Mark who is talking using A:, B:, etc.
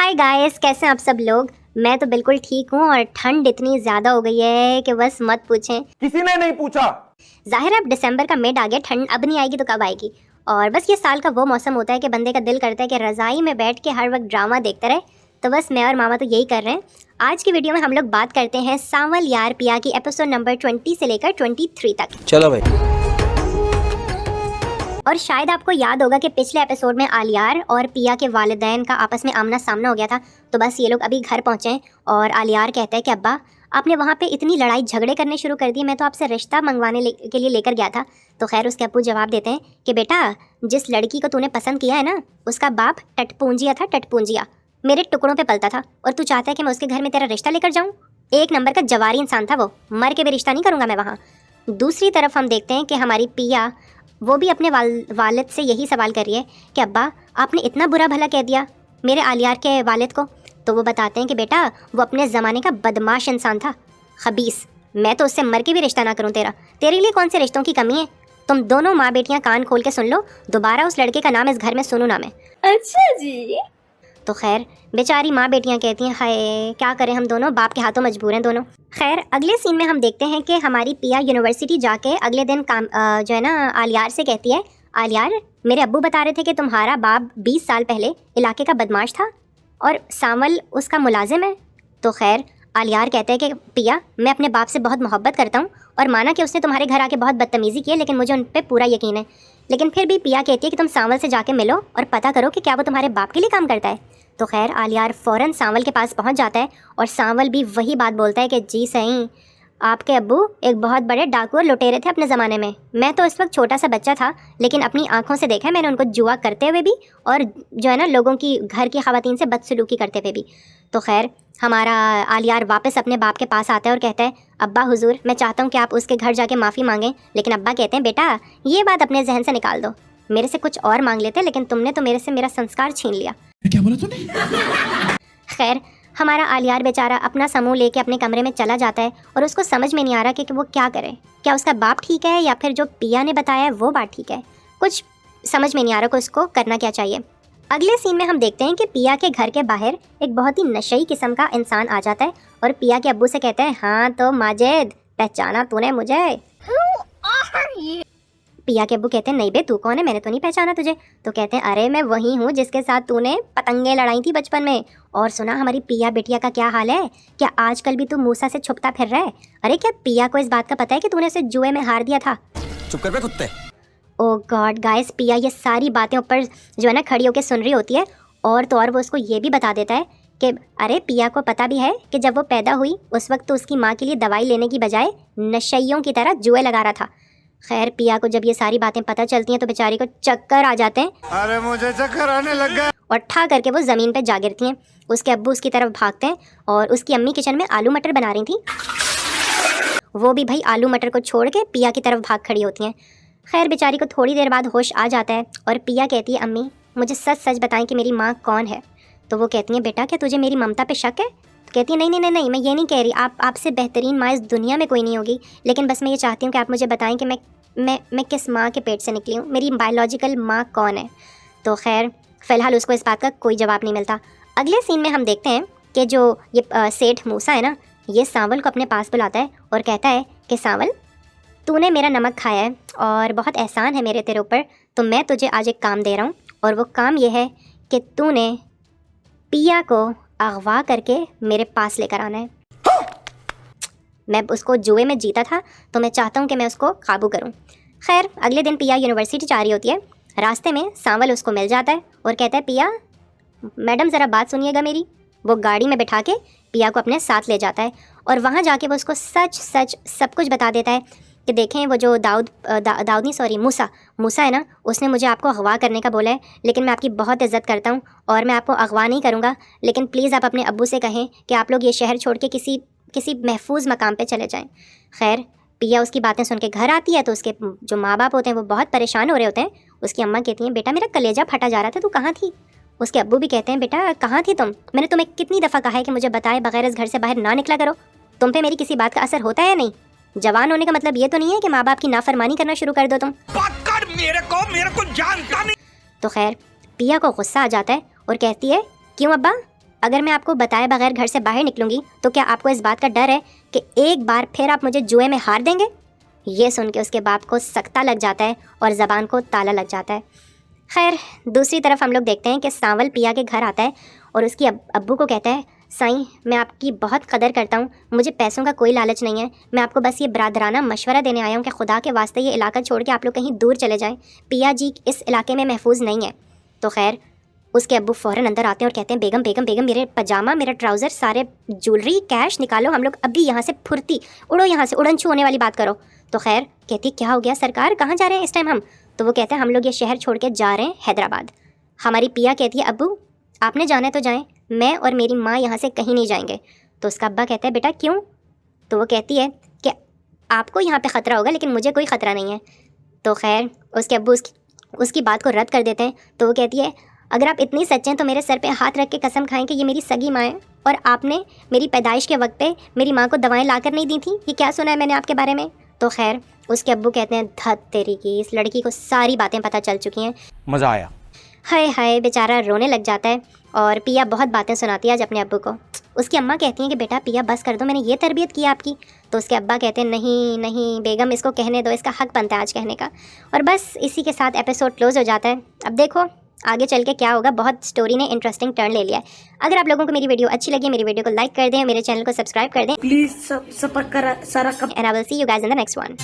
A: Hi guys, कैसे हैं आप सब लोग। मैं तो बिल्कुल ठीक हूँ और ठंड इतनी ज़्यादा हो गई है कि बस मत पूछें।
B: किसी ने नहीं पूछा।
A: जाहिर है अब दिसंबर का मिड आ गया, ठंड अब नहीं आएगी तो कब आएगी। और बस ये साल का वो मौसम होता है कि बंदे का दिल करता है कि रज़ाई में बैठ के हर वक्त ड्रामा देखते रहे। तो बस मैं और मामा तो यही कर रहे हैं। आज की वीडियो में हम लोग बात करते हैं सांवल यार पिया की एपिसोड नंबर 20 से लेकर 23 तक।
C: चलो भाई।
A: और शायद आपको याद होगा कि पिछले एपिसोड में आलियार और पिया के वालिदैन का आपस में आमना सामना हो गया था। तो बस ये लोग अभी घर पहुंचे हैं और आलियार कहता है कि अब्बा आपने वहाँ पे इतनी लड़ाई झगड़े करने शुरू कर दिए, मैं तो आपसे रिश्ता मंगवाने के लिए लेकर गया था। तो खैर उसके अब्बू जवाब देते हैं कि बेटा जिस लड़की को तूने पसंद किया है ना, उसका बाप टटपूंजिया था, टटपूंजिया मेरे टुकड़ों पे पलता था, और तू चाहता है कि मैं उसके घर में तेरा रिश्ता लेकर जाऊँ। एक नंबर का जवारी इंसान था वो, मर के भी रिश्ता नहीं करूँगा मैं वहाँ। दूसरी तरफ हम देखते हैं कि हमारी पिया वो भी अपने वालिद से यही सवाल कर रही है कि अब्बा आपने इतना बुरा भला कह दिया मेरे आलियार के वालिद को। तो वो बताते हैं कि बेटा वो अपने ज़माने का बदमाश इंसान था, खबीस। मैं तो उससे मर के भी रिश्ता ना करूं तेरे लिए कौन से रिश्तों की कमी है। तुम दोनों माँ बेटियां कान खोल के सुन लो, दोबारा उस लड़के का नाम इस घर में सुनू ना मैं।
D: अच्छा जी।
A: तो खैर बेचारी माँ बेटियां कहती हैं हाय क्या करें, हम दोनों बाप के हाथों मजबूर हैं दोनों। खैर अगले सीन में हम देखते हैं कि हमारी पिया यूनिवर्सिटी जाके अगले दिन काम जो है ना आलियार से कहती है, आलियार मेरे अब्बू बता रहे थे कि तुम्हारा बाप 20 साल पहले इलाके का बदमाश था और सांवल उसका मुलाजिम है। तो खैर आलियार कहते हैं कि पिया मैं अपने बाप से बहुत मोहब्बत करता हूँ और माना कि उसने तुम्हारे घर आके बहुत बदतमीज़ी की है, लेकिन मुझे उन पर पूरा यकीन है। लेकिन फिर भी पिया कहती है कि तुम सांवल से जाके मिलो और पता करो कि क्या वो तुम्हारे बाप के लिए काम करता है। तो खैर आलियार फ़ौरन सांवल के पास पहुंच जाता है और सांवल भी वही बात बोलता है कि जी सही, आपके अब्बू एक बहुत बड़े डाकू और लुटेरे थे अपने ज़माने में। मैं तो इस वक्त छोटा सा बच्चा था, लेकिन अपनी आंखों से देखा है मैंने उनको जुआ करते हुए भी और जो है ना लोगों की घर की ख़वातीन से बदसलूकी करते हुए भी। तो खैर हमारा आलियार वापस अपने बाप के पास आता है और कहता है अब्बा हुजूर मैं चाहता हूँ कि आप उसके घर जाके माफ़ी मांगें। लेकिन अब्बा कहते हैं बेटा ये बात अपने जहन से निकाल दो, मेरे से कुछ और मांग लेते, लेकिन तुमने तो मेरे से मेरा संस्कार छीन लिया।
B: क्या बोला तूने?
A: खैर हमारा आलियार बेचारा अपना समूह लेके अपने कमरे में चला जाता है और उसको समझ में नहीं आ रहा कि वो क्या करे। क्या उसका बाप ठीक है या फिर जो पिया ने बताया है वो बात ठीक है, कुछ समझ में नहीं आ रहा कि उसको करना क्या चाहिए। अगले सीन में हम देखते हैं कि पिया के घर के बाहर एक बहुत ही नशई किस्म का इंसान आ जाता है और पिया के अब्बू से कहता है हाँ तो माजिद पहचाना तूने मुझे। पिया के अब्बू कहते हैं नहीं बे तू कौन है, मैंने तो नहीं पहचाना तुझे। तो कहते हैं अरे मैं वही हूँ जिसके साथ तूने पतंगे लड़ाई थी बचपन में। और सुना हमारी पिया बिटिया का क्या हाल है, क्या आजकल भी तू मूसा से छुपता फिर रहा है। अरे क्या पिया को इस बात का पता है कि तूने उसे जुए में हार दिया था।
C: चुप कर बे कुत्ते।
A: ओ गॉड गाइस, पिया ये सारी बातें ऊपर जो है ना खड़ी होकर सुन रही होती है और तो और वो उसको ये भी बता देता है कि अरे पिया को पता भी है कि जब वो पैदा हुई उस वक्त तो उसकी माँ के लिए दवाई लेने की बजाय नशइयों की तरह जुए लगा रहा था। खैर पिया को जब ये सारी बातें पता चलती हैं तो बेचारी को चक्कर आ जाते हैं।
B: अरे मुझे चक्कर आने लग गया।
A: और ठा करके वो ज़मीन पे जा गिरती हैं। उसके अब्बू उसकी तरफ भागते हैं और उसकी अम्मी किचन में आलू मटर बना रही थी, वो भी भाई आलू मटर को छोड़ के पिया की तरफ भाग खड़ी होती हैं। खैर बेचारी को थोड़ी देर बाद होश आ जाता है और पिया कहती है अम्मी मुझे सच सच बताएं कि मेरी माँ कौन है। तो वो कहती हैं बेटा क्या तुझे मेरी ममता पे शक है। तो कहती है नहीं नहीं नहीं नहीं मैं ये नहीं कह रही, आपसे बेहतरीन माँ इस दुनिया में कोई नहीं होगी, लेकिन बस मैं ये चाहती हूँ कि आप मुझे बताएं कि मैं किस माँ के पेट से निकली हूँ, मेरी बायोलॉजिकल माँ कौन है। तो खैर फ़िलहाल उसको इस बात का कोई जवाब नहीं मिलता। अगले सीन में हम देखते हैं कि जो ये सेठ मूसा है ना, ये सांवल को अपने पास बुलाता है और कहता है कि सांवल तूने मेरा नमक खाया है और बहुत एहसान है मेरे तेरे ऊपर, तो मैं तुझे आज एक काम दे रहा हूँ और वो काम ये है कि तूने पिया को अगवा करके मेरे पास लेकर आना है। मैं उसको जुए में जीता था तो मैं चाहता हूँ कि मैं उसको काबू करूँ। खैर अगले दिन पिया यूनिवर्सिटी जा रही होती है, रास्ते में सांवल उसको मिल जाता है और कहता है पिया मैडम ज़रा बात सुनिएगा मेरी। वो गाड़ी में बिठा के पिया को अपने साथ ले जाता है और वहाँ जाके वो उसको सच सच सब कुछ बता देता है कि देखें वो जो मूसा है ना, उसने मुझे आपको अगवा करने का बोला है, लेकिन मैं आपकी बहुत इज़्ज़त करता हूँ और मैं आपको अगवा नहीं करूँगा, लेकिन प्लीज़ आप अपने अब्बू से कहें कि आप लोग ये शहर छोड़ के किसी महफूज मकाम पे चले जाएं। खैर पिया उसकी बातें सुन के घर आती है तो उसके जो माँ बाप होते हैं वो बहुत परेशान हो रहे होते हैं। उसकी अम्मा कहती हैं बेटा मेरा कलेजा फटा जा रहा था, तू कहाँ थी। उसके अब्बू भी कहते हैं बेटा कहाँ थी तुम, मैंने तुम्हें कितनी दफ़ा कहा है कि मुझे बताए बगैर इस घर से बाहर ना निकला करो, तुम पे मेरी किसी बात का असर होता है या नहीं। जवान होने का मतलब ये तो नहीं है कि माँ बाप की नाफरमानी करना शुरू कर दो तुम।
C: मेरे को जानता नहीं।
A: तो खैर पिया को गुस्सा आ जाता है और कहती है क्यों अब्बा अगर मैं आपको बताए बगैर घर से बाहर निकलूंगी तो क्या आपको इस बात का डर है कि एक बार फिर आप मुझे जुए में हार देंगे? ये सुन के उसके बाप को सख्ता लग जाता है और ज़बान को ताला लग जाता है। खैर दूसरी तरफ हम लोग देखते हैं कि सांवल पिया के घर आता है और उसकी अब्बू को कहता है, साईं मैं आपकी बहुत कदर करता हूँ, मुझे पैसों का कोई लालच नहीं है, मैं आपको बस ये बरादराना मशवरा देने आया हूँ कि खुदा के वास्ते ये इलाका छोड़ के आप लोग कहीं दूर चले जाएं, पिया जी इस इलाके में महफूज नहीं है। तो खैर उसके अब्बू फ़ौरन अंदर आते हैं और कहते हैं, बेगम बेगम बेगम मेरे पजामा, मेरा ट्राउज़र, सारे ज्वेलरी, कैश निकालो, हम लोग अभी यहाँ से फुर्ती, उड़ो यहाँ से, उड़न छू होने वाली बात करो। तो खैर कहती, क्या हो गया सरकार, कहाँ जा रहे हैं इस टाइम हम? तो वो कहते हैं, हम लोग ये शहर छोड़ के जा रहे हैं हैदराबाद। हमारी पिया कहती है, अब्बू आपने जाना है तो जाएँ, मैं और मेरी माँ यहाँ से कहीं नहीं जाएंगे। तो उसका अब्बा कहता है, बेटा क्यों? तो वो कहती है कि आपको यहाँ पे ख़तरा होगा लेकिन मुझे कोई ख़तरा नहीं है। तो खैर उसके अब्बू उसकी बात को रद्द कर देते हैं। तो वो कहती है, अगर आप इतनी सच्चे हैं तो मेरे सर पे हाथ रख के कसम खाएं कि ये मेरी सगी माँ है और आपने मेरी पैदाइश के वक्त पे मेरी माँ को दवाएं ला कर नहीं दी थी। ये क्या सुना है मैंने आपके बारे में? तो खैर उसके अब्बू कहते हैं, धत तेरी की, इस लड़की को सारी बातें पता चल चुकी हैं।
B: मजा आया।
A: हाय हाय बेचारा रोने लग जाता है और पिया बहुत बातें सुनाती है आज अपने अब्बू को। उसकी अम्मा कहती हैं कि बेटा पिया बस कर दो, मैंने ये तरबियत की आपकी। तो उसके अब्बा कहते हैं, नहीं नहीं बेगम इसको कहने दो, इसका हक बनता है आज कहने का। और बस इसी के साथ एपिसोड क्लोज हो जाता है। अब देखो आगे चल के क्या होगा, बहुत स्टोरी ने इंटरेस्टिंग टर्न ले लिया है। अगर आप लोगों को मेरी वीडियो अच्छी लगी, मेरी वीडियो को लाइक कर दें, मेरे चैनल को सब्सक्राइब कर दें
D: प्लीज सब करा सारा
A: and I will see you guys in the next one.